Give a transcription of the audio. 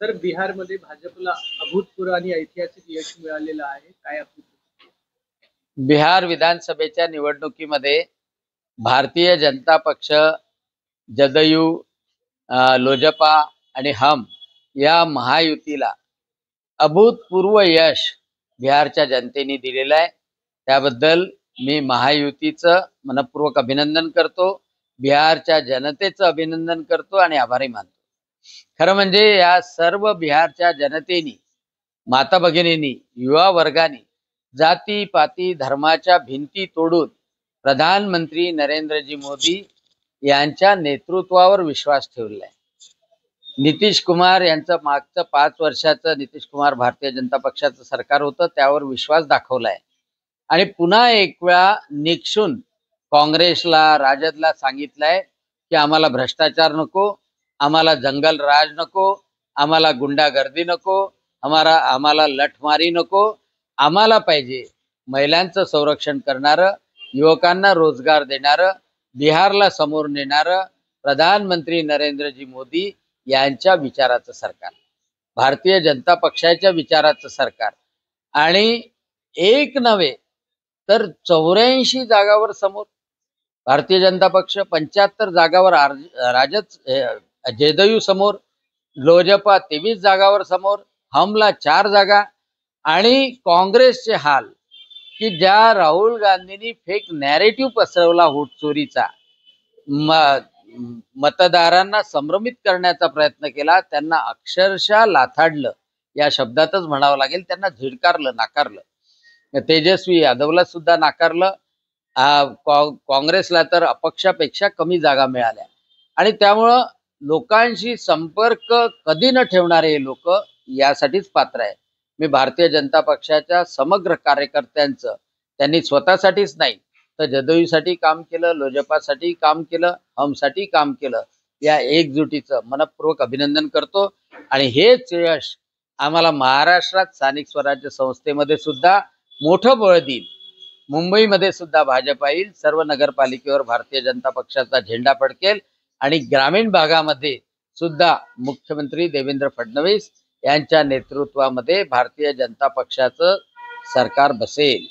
तर बिहारमध्ये भाजपला अभूतपूर्व आणि ऐतिहासिक यश मिळालेलं आहे. काय आपली प्रतिक्रिया? बिहार विधानसभेच्या निवडणुकीमध्ये भारतीय जनता पक्ष, जदयू, लोजपा आणि हम या महायुतीला अभूतपूर्व यश बिहारच्या जनतेने दिलेलं आहे. त्याबद्दल मी महायुतीचं मनपूर्वक अभिनंदन करतो, बिहारच्या जनतेचं अभिनंदन करतो आणि आभारी मानतो. खरं म्हणजे या सर्व बिहारच्या जनतेनी, माता भगिनींनी, युवा वर्गाने जाती पाती धर्माच्या भिंती तोडून प्रधानमंत्री नरेंद्रजी मोदी यांच्या नेतृत्वावर विश्वास ठेवलाय. नितीश कुमार यांचं मागचं 5 वर्षाचं नितीश कुमार भारतीय जनता पक्षाचं सरकार होतं, त्यावर विश्वास दाखवलाय आणि पुन्हा एक वेळा निक्षून काँग्रेसला, राजदला सांगितलंय की आम्हाला भ्रष्टाचार नको, आम्हाला जंगल राज नको, आम्हाला गुंडागर्दी नको, आम्हाला लठमारी नको, आम्हाला पाहिजे महिलांचं संरक्षण करणारं, युवकांना रोजगार देणारं, बिहारला समोर नेणारं प्रधानमंत्री नरेंद्रजी मोदी यांच्या विचाराचं सरकार, भारतीय जनता पक्षाच्या विचाराचं सरकार. आणि एक नव्हे तर 84 जागावर समोर भारतीय जनता पक्ष, 75 जागावर जदयू समोर, लोजपा 23 जागावर समोर, हमला 4 जागा आणि काँग्रेसचे हाल की ज्या राहुल गांधींनी फेक नॅरेटिव्ह पसरवला होत चोरीचा, मतदारांना संभ्रमित करण्याचा प्रयत्न केला, त्यांना अक्षरशः लाथाडलं या शब्दातच म्हणावं लागेल. त्यांना झिडकारलं, नाकारलं. तेजस्वी यादवला सुद्धा नाकारलं. काँग्रेसला तर अपक्षापेक्षा कमी जागा मिळाल्या आणि त्यामुळं लोकांशी संपर्क कधी न ठेवणारे हे लोक यासाठीच पात्र आहे. मी भारतीय जनता पक्षाच्या समग्र कार्यकर्त्यांचं, त्यांनी स्वतःसाठीच नाही तर जदयूसाठी काम केलं, लोजपासाठी काम केलं, हमसाठी काम केलं, या एकजुटीचं मनपूर्वक अभिनंदन करतो. आणि हेच यश आम्हाला महाराष्ट्रात स्थानिक स्वराज्य संस्थेमध्ये सुद्धा मोठं बळ देईल. मुंबईमध्ये सुद्धा भाजपा येईल, सर्व नगरपालिकेवर भारतीय जनता पक्षाचा झेंडा फडकेल आणि ग्रामीण भागामध्ये सुद्धा मुख्यमंत्री देवेंद्र फडणवीस यांच्या नेतृत्वामध्ये भारतीय जनता पक्षाचं सरकार बसेल.